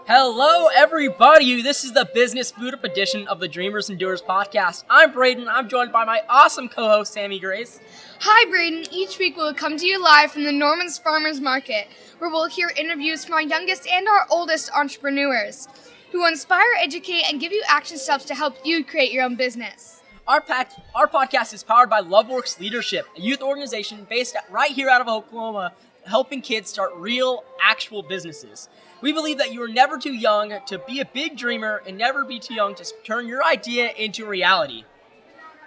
Hello, everybody. This is the Business Boot Up edition of the Dreamers and Doers podcast. I'm Braden. I'm joined by my awesome co-host, Sammy Grace. Hi, Braden. Each week we'll come to you live from the Norman's Farmers Market, where we'll hear interviews from our youngest and our oldest entrepreneurs, who will inspire, educate, and give you action steps to help you create your own business. Our podcast is powered by LoveWorks Leadership, a youth organization based right here out of Oklahoma, helping kids start real, actual businesses. We believe that you are never too young to be a big dreamer and never be too young to turn your idea into reality.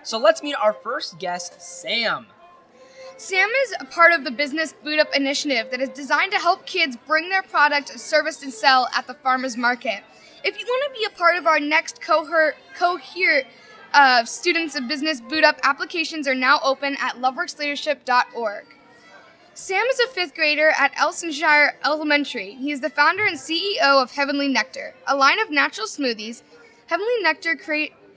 So let's meet our first guest, Sam. Sam is a part of the Business Boot Up initiative that is designed to help kids bring their product, service, and sell at the farmers market. If you want to be a part of our next cohort of students of Business Boot Up, applications are now open at loveworksleadership.org. Sam is a fifth grader at Elsonshire Elementary. He is the founder and CEO of Heavenly Nectar, a line of natural smoothies. Heavenly Nectar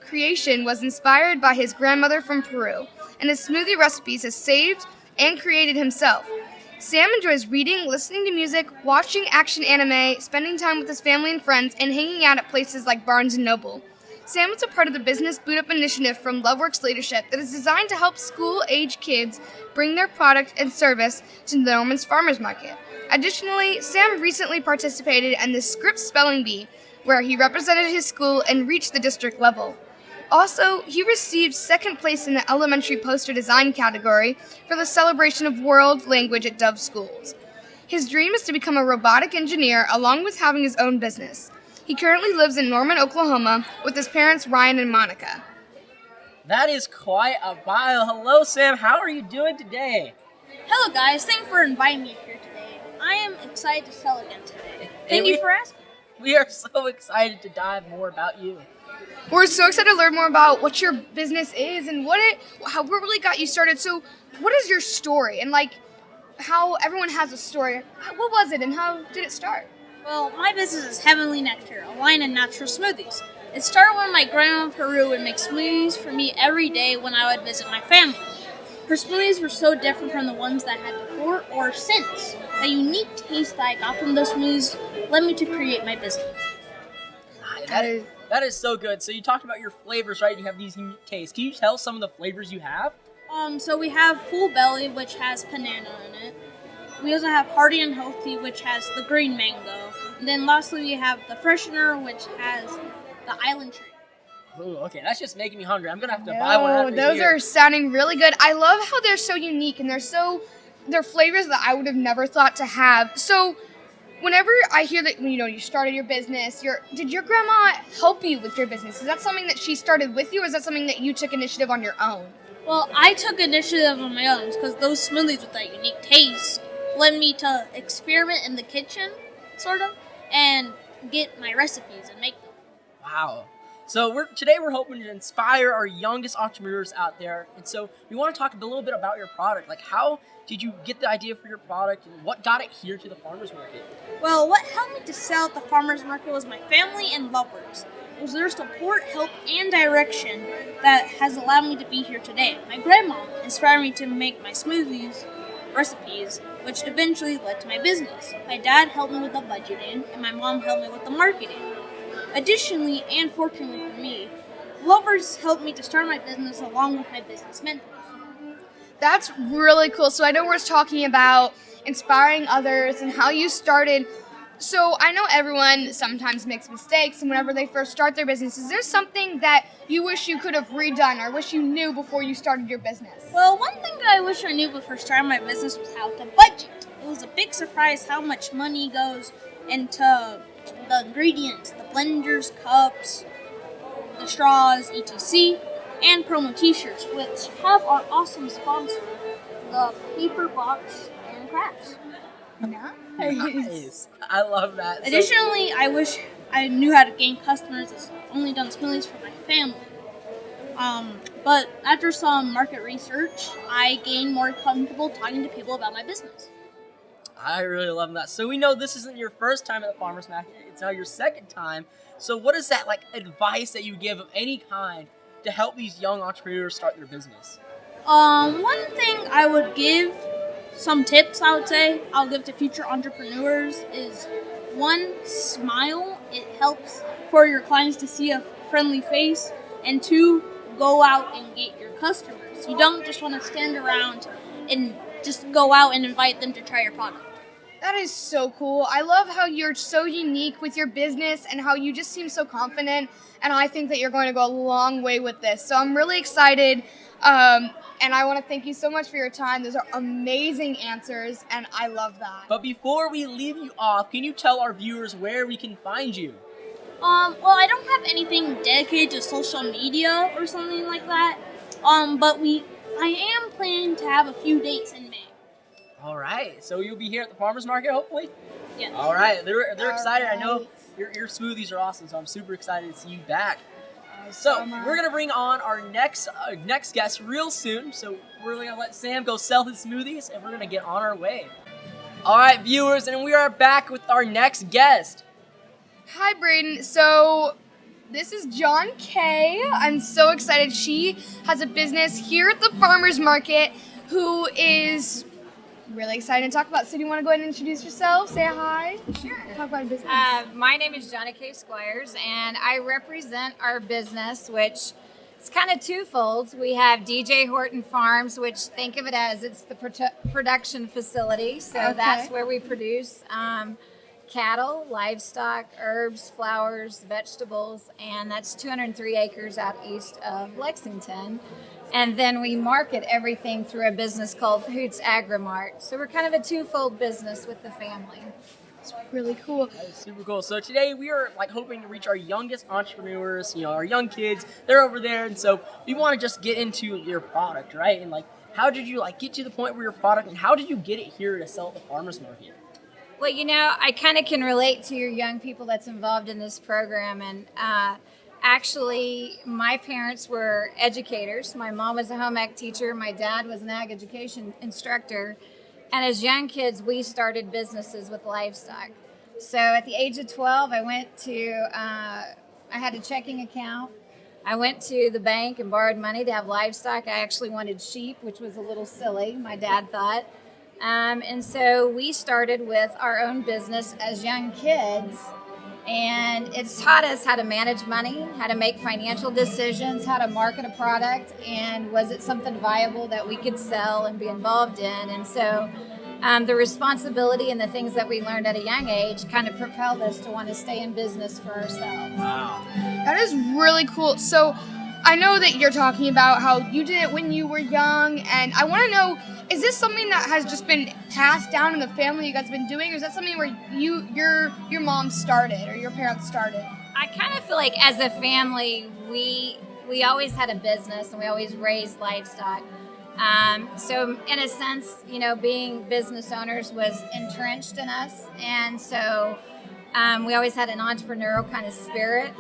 creation was inspired by his grandmother from Peru, and his smoothie recipes has saved and created himself. Sam enjoys reading, listening to music, watching action anime, spending time with his family and friends, and hanging out at places like Barnes & Noble. Sam is a part of the Business Boot Up initiative from LoveWorks Leadership that is designed to help school-age kids bring their product and service to the Norman's Farmers Market. Additionally, Sam recently participated in the Scripps Spelling Bee, where he represented his school and reached the district level. Also, he received second place in the elementary poster design category for the celebration of world language at Dove Schools. His dream is to become a robotic engineer along with having his own business. He currently lives in Norman, Oklahoma, with his parents, Ryan and Monica. That is quite a bio. Hello, Sam. How are you doing today? Hello, guys. Thanks for inviting me here today. I am excited to sell again today. Thank you for asking. We are so excited to dive more about you. We're so excited to learn more about what your business is and what really got you started. So, what is your story? And how everyone has a story. What was it and how did it start? Well, my business is Heavenly Nectar, a line of natural smoothies. It started when my grandma in Peru would make smoothies for me every day when I would visit my family. Her smoothies were so different from the ones that I had before or since. The unique taste that I got from those smoothies led me to create my business. That is so good. So you talked about your flavors, right? You have these unique tastes. Can you tell some of the flavors you have? So we have Full Belly, which has banana in it. We also have Hearty and Healthy, which has the green mango. And then lastly, we have the Freshener, which has the island tree. Ooh, okay, that's just making me hungry. I'm going to have to buy one after those here. Are sounding really good. I love how they're so unique and they're flavors that I would have never thought to have. So whenever I hear that, you started your business, did your grandma help you with your business? Is that something that she started with you, or is that something that you took initiative on your own? Well, I took initiative on my own because those smoothies with that unique taste led me to experiment in the kitchen, sort of, and get my recipes and make them. Wow. So today we're hoping to inspire our youngest entrepreneurs out there. And so we want to talk a little bit about your product. How did you get the idea for your product and what got it here to the farmers market? Well, what helped me to sell at the farmers market was my family and lovers. It was their support, help, and direction that has allowed me to be here today. My grandma inspired me to make my smoothies recipes, which eventually led to my business. My dad helped me with the budgeting, and my mom helped me with the marketing. Additionally, and fortunately for me, lovers helped me to start my business along with my business mentors. That's really cool. So I know we're talking about inspiring others and how you started. So I know everyone sometimes makes mistakes, and whenever they first start their business, is there something that you wish you could have redone or wish you knew before you started your business? Well, one thing that I wish I knew before starting my business was how to budget. It was a big surprise how much money goes into the ingredients, the blenders, cups, the straws, etc., and promo t-shirts, which have our awesome sponsor, the Paper Box and Crafts. Nice. I love that. Additionally, I wish I knew how to gain customers. I've only done smoothies for my family. But after some market research, I gained more comfortable talking to people about my business. I really love that. So we know this isn't your first time at the farmers market. It's now your second time. So what is that advice that you give of any kind to help these young entrepreneurs start their business? One thing I would give, some tips I would say, I'll give to future entrepreneurs is one, smile. It helps for your clients to see a friendly face. And two, go out and get your customers. You don't just want to stand around and just go out and invite them to try your product. That is so cool. I love how you're so unique with your business and how you just seem so confident. And I think that you're going to go a long way with this. So I'm really excited. And I want to thank you so much for your time. Those are amazing answers, and I love that. But before we leave you off, can you tell our viewers where we can find you? Well, I don't have anything dedicated to social media or something like that. But I am planning to have a few dates in May. All right, so you'll be here at the farmers market, hopefully. Yes. All right, they're excited. Right. I know your smoothies are awesome, so I'm super excited to see you back. So we're gonna bring on our next guest real soon. So we're gonna let Sam go sell his smoothies, and we're gonna get on our way. All right, viewers, and we are back with our next guest. Hi, Braden. So this is Kaye. I'm so excited. She has a business here at the farmers market who is really excited to talk about. So do you want to go ahead and introduce yourself? Say hi. Sure. Talk about your business. My name is Kaye Squires, and I represent our business, which is kind of twofold. We have DJ Horton Farms, which think of it as it's the production facility. So Okay. that's where we produce cattle, livestock, herbs, flowers, vegetables, and that's 203 acres out east of Lexington. And then we market everything through a business called Hoot's Agri-Market. So we're kind of a twofold business with the family. It's really cool. That is super cool. So today we are hoping to reach our youngest entrepreneurs, our young kids. They're over there, and so we want to just get into your product, right? And how did you get to the point where your product, and how did you get it here to sell at the farmers market? Well, I kind of can relate to your young people that's involved in this program. And actually, my parents were educators. My mom was a home ec teacher. My dad was an ag education instructor. And as young kids, we started businesses with livestock. So at the age of 12, I had a checking account. I went to the bank and borrowed money to have livestock. I actually wanted sheep, which was a little silly, my dad thought. And so we started with our own business as young kids, and it's taught us how to manage money, how to make financial decisions, how to market a product, and was it something viable that we could sell and be involved in. And so the responsibility and the things that we learned at a young age kind of propelled us to want to stay in business for ourselves. Wow. That is really cool. So I know that you're talking about how you did it when you were young, and I want to know, is this something that has just been passed down in the family you guys have been doing, or is that something where your mom started or your parents started? I kind of feel like as a family, we always had a business and we always raised livestock. So in a sense, being business owners was entrenched in us, and so we always had an entrepreneurial kind of spirit.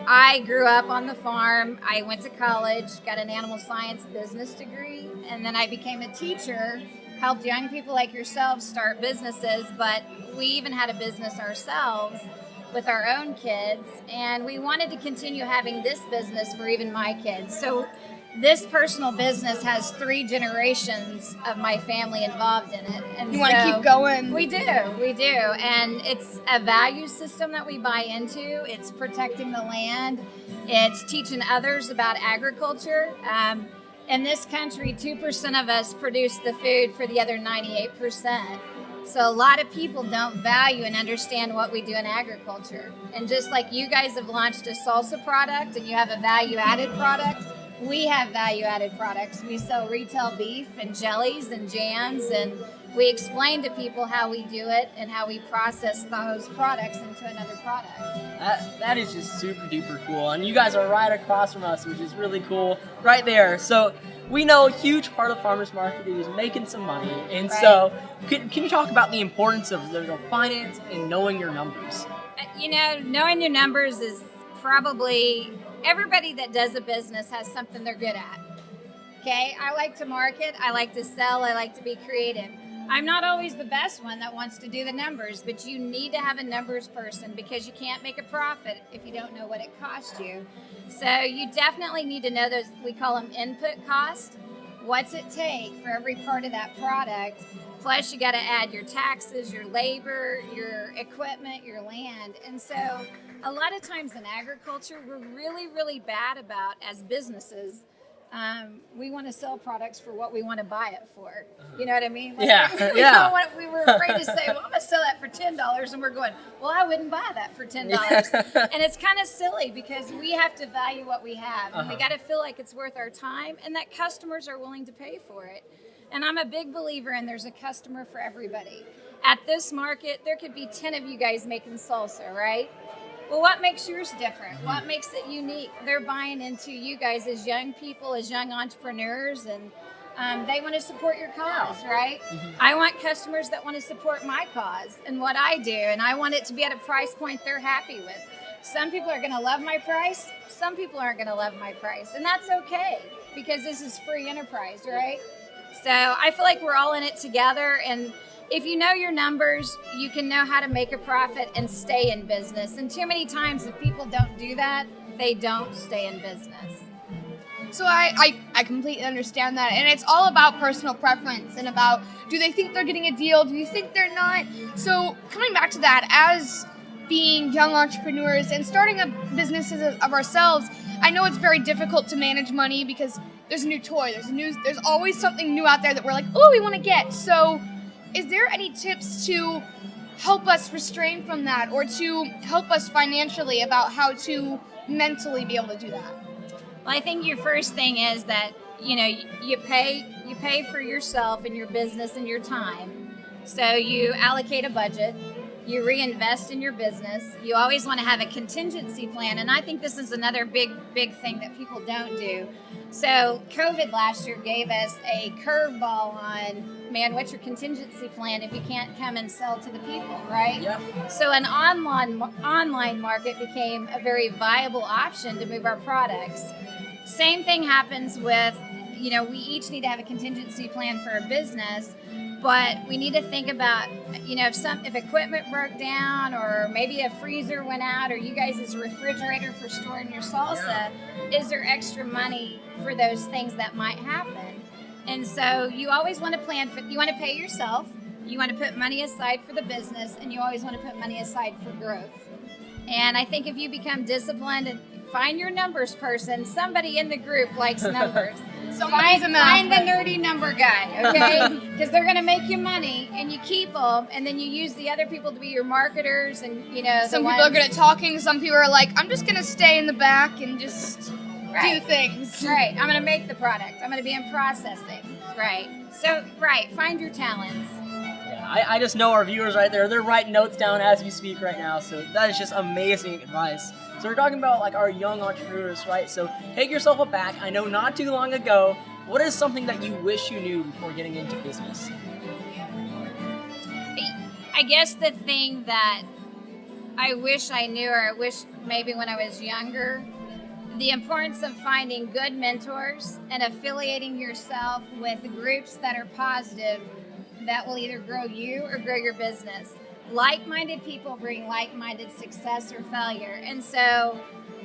I grew up on the farm. I went to college, got an animal science business degree, and then I became a teacher, helped young people like yourself start businesses, but we even had a business ourselves with our own kids, and we wanted to continue having this business for even my kids. So this personal business has 3 generations of my family involved in it. And You want to keep going? We do. And it's a value system that we buy into. It's protecting the land. It's teaching others about agriculture. In this country, 2% of us produce the food for the other 98%. So a lot of people don't value and understand what we do in agriculture. And just like you guys have launched a salsa product and you have a value-added product, we have value-added products. We sell retail beef and jellies and jams, and we explain to people how we do it and how we process those products into another product. That is just super duper cool, and you guys are right across from us, which is really cool, right there. So we know a huge part of farmers market is making some money, and Right. So can you talk about the importance of finance and knowing your numbers? Knowing your numbers is probably everybody that does a business has something they're good at. Okay, I like to market, I like to sell, I like to be creative. I'm not always the best one that wants to do the numbers, but you need to have a numbers person because you can't make a profit if you don't know what it cost you. So you definitely need to know those, we call them input costs. what's it take for every part of that product. Plus, you got to add your taxes, your labor, your equipment, your land. And so a lot of times in agriculture, we're really, really bad about, as businesses, we want to sell products for what we want to buy it for. You know what I mean? Like, Yeah, we yeah. don't want, we were afraid to say, well, I'm going to sell that for $10. And we're going, well, I wouldn't buy that for $10. And it's kind of silly because we have to value what we have. And we got to feel like it's worth our time and that customers are willing to pay for it. And I'm a big believer in there's a customer for everybody. At this market, there could be 10 of you guys making salsa, right? Well, what makes yours different? What makes it unique? They're buying into you guys as young people, as young entrepreneurs, and they want to support your cause, right? I want customers that want to support my cause and what I do, and I want it to be at a price point they're happy with. Some people are going to love my price. Some people aren't going to love my price, and that's okay because this is free enterprise, right? So I feel like we're all in it together, and if you know your numbers, you can know how to make a profit and stay in business. And too many times, if people don't do that, they don't stay in business. So I completely understand that. And it's all about personal preference and about, do they think they're getting a deal? Do you think they're not? So coming back to that, as being young entrepreneurs and starting up businesses of ourselves, I know it's very difficult to manage money because there's a new toy, there's always something new out there that we're like, oh, we want to get. So is there any tips to help us restrain from that or to help us financially about how to mentally be able to do that? Well, I think your first thing is that, you pay for yourself and your business and your time. So you allocate a budget, you reinvest in your business. You always want to have a contingency plan. And I think this is another big thing that people don't do. So COVID last year gave us a curveball on, man, what's your contingency plan if you can't come and sell to the people, right? Yeah. So an online market became a very viable option to move our products. Same thing happens with, we each need to have a contingency plan for a business, but we need to think about, if equipment broke down or maybe a freezer went out or you guys' refrigerator for storing your salsa, is there extra money for those things that might happen? And so you always want to plan for, you want to pay yourself, you want to put money aside for the business, and you always want to put money aside for growth. And I think if you become disciplined and find your numbers person, somebody in the group likes numbers. Find the nerdy number guy, okay? Because they're going to make you money, and you keep them, and then you use the other people to be your marketers, and some people are good at talking. Some people are like, I'm just going to stay in the back and just do things. Right. I'm going to make the product. I'm going to be in processing. Right. So, find your talents. Yeah, I just know our viewers right there. They're writing notes down as you speak right now. So that is just amazing advice. So we're talking about like our young entrepreneurs, right? So take yourself aback. I know not too long ago, what is something that you wish you knew before getting into business? I guess the thing that I wish I knew, or I wish maybe when I was younger, the importance of finding good mentors and affiliating yourself with groups that are positive that will either grow you or grow your business. Like-minded people bring like-minded success or failure. And so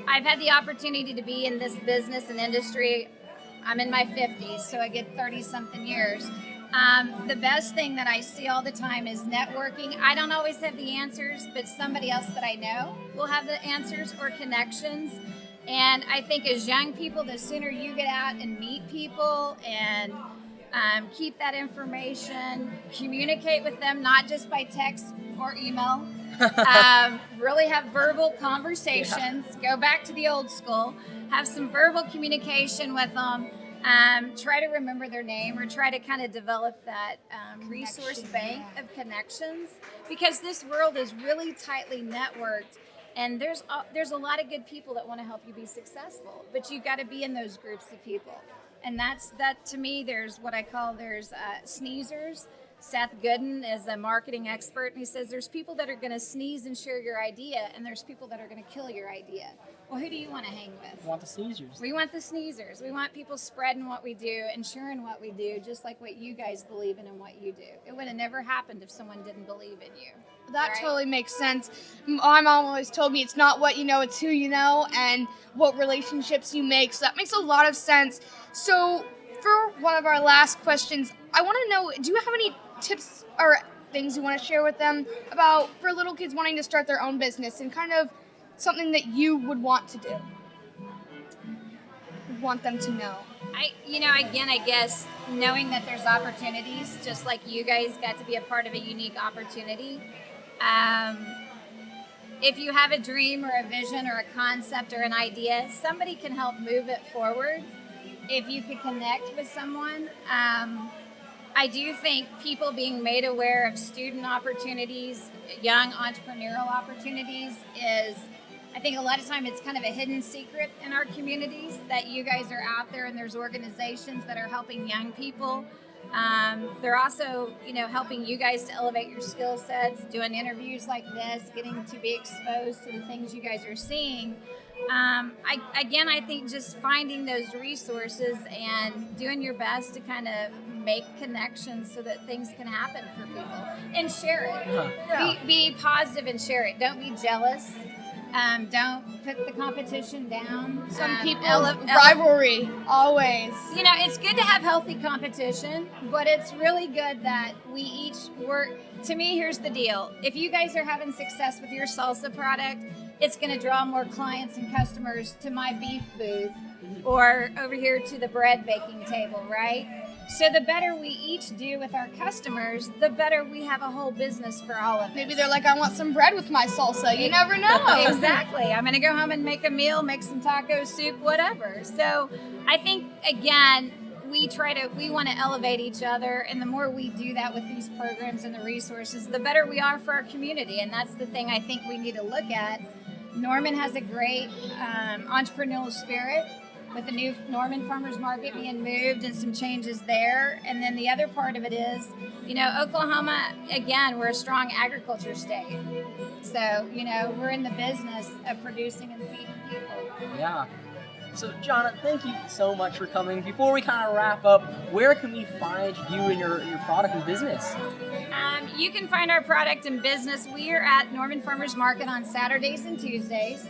I've had the opportunity to be in this business and industry. I'm in my 50s, so I get 30-something years. The best thing that I see all the time is networking. I don't always have the answers, but somebody else that I know will have the answers or connections. And I think as young people, the sooner you get out and meet people and keep that information, communicate with them, not just by text or email. Really have verbal conversations. Go back to the old school. Have some verbal communication with them. Try to remember their name or try to kind of develop that resource bank of connections, because this world is really tightly networked. And there's a lot of good people that want to help you be successful, but you got to be in those groups of people. And that to me, there's what I call, sneezers. Seth Gooden is a marketing expert, and he says there's people that are going to sneeze and share your idea, and there's people that are going to kill your idea. Well, who do you want to hang with? We want the sneezers. We want the sneezers. We want people spreading what we do and sharing what we do, just like what you guys believe in and what you do. It would have never happened if someone didn't believe in you. That totally makes sense. My mom always told me it's not what you know, it's who you know and what relationships you make. So that makes a lot of sense. So for one of our last questions, I want to know, do you have any tips or things you want to share with them about for little kids wanting to start their own business and kind of something that you would want to do? Want them to know? I guess knowing that there's opportunities, just like you guys got to be a part of a unique opportunity. If you have a dream or a vision or a concept or an idea, somebody can help move it forward. If you could connect with someone, I do think people being made aware of student opportunities, young entrepreneurial opportunities I think a lot of time it's kind of a hidden secret in our communities that you guys are out there and there's organizations that are helping young people. They're also, helping you guys to elevate your skill sets, doing interviews like this, getting to be exposed to the things you guys are seeing. I think just finding those resources and doing your best to kind of make connections so that things can happen for people and share it. Yeah. Be positive and share it. Don't be jealous. Don't put the competition down. Some people, rivalry, always. It's good to have healthy competition, but it's really good that we each work. To me, here's the deal. If you guys are having success with your salsa product, it's going to draw more clients and customers to my beef booth or over here to the bread baking table, right? So the better we each do with our customers, the better we have a whole business for all of us. Maybe they're like, I want some bread with my salsa. You never know. Exactly. I'm going to go home and make a meal, make some taco soup, whatever. So I think, again, we want to elevate each other, and the more we do that with these programs and the resources, the better we are for our community. And that's the thing I think we need to look at. Norman has a great entrepreneurial spirit with the new Norman Farmers Market being moved and some changes there. And then the other part of it is, Oklahoma, again, we're a strong agriculture state. So, we're in the business of producing and feeding people. Yeah. So, Jonna, thank you so much for coming. Before we kind of wrap up, where can we find you and your product and business? You can find our product and business. We are at Norman Farmers Market on Saturdays and Tuesdays.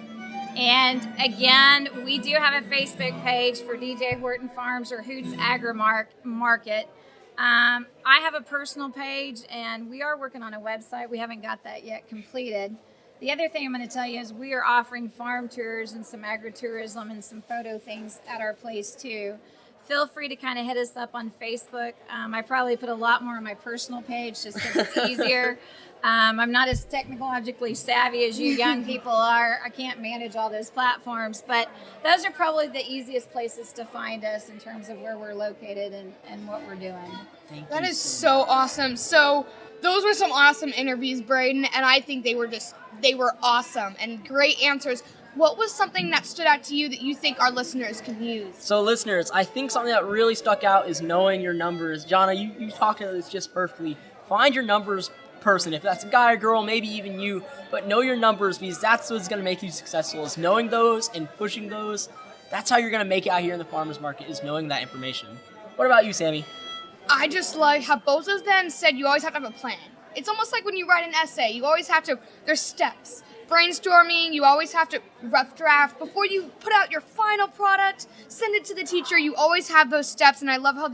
And again, we do have a Facebook page for DJ Horton Farms or Hoot's Agri-Market. I have a personal page, and we are working on a website. We haven't got that yet completed. The other thing I'm going to tell you is we are offering farm tours and some agritourism and some photo things at our place too. Feel free to kind of hit us up on Facebook. I probably put a lot more on my personal page just because it's easier. I'm not as technologically savvy as you young people are. I can't manage all those platforms, but those are probably the easiest places to find us in terms of where we're located and what we're doing. That is so awesome. So those were some awesome interviews, Braden, and I think they were awesome and great answers. What was something that stood out to you that you think our listeners can use? So listeners, I think something that really stuck out is knowing your numbers. Jonna, you talked about this just perfectly. Find your numbers person. If that's a guy or girl, maybe even you, but know your numbers because that's what's going to make you successful is knowing those and pushing those. That's how you're going to make it out here in the farmer's market is knowing that information. What about you, Sammy? I just like how both of them said you always have to have a plan. It's almost like when you write an essay, you always have to, there's steps. Brainstorming, you always have to rough draft. Before you put out your final product, send it to the teacher, you always have those steps, and I love how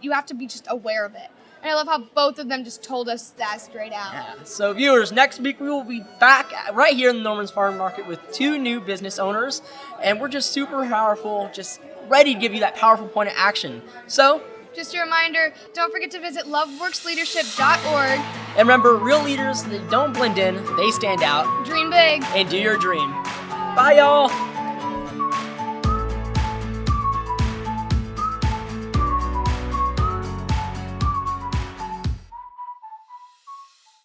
you have to be just aware of it. And I love how both of them just told us that straight out. Yeah. So viewers, next week we will be back right here in the Norman's Farm Market with 2 new business owners, and we're just super powerful, just ready to give you that powerful point of action. So, just a reminder, don't forget to visit loveworksleadership.org. And remember, real leaders, they don't blend in, they stand out. Dream big. And do your dream. Bye, y'all.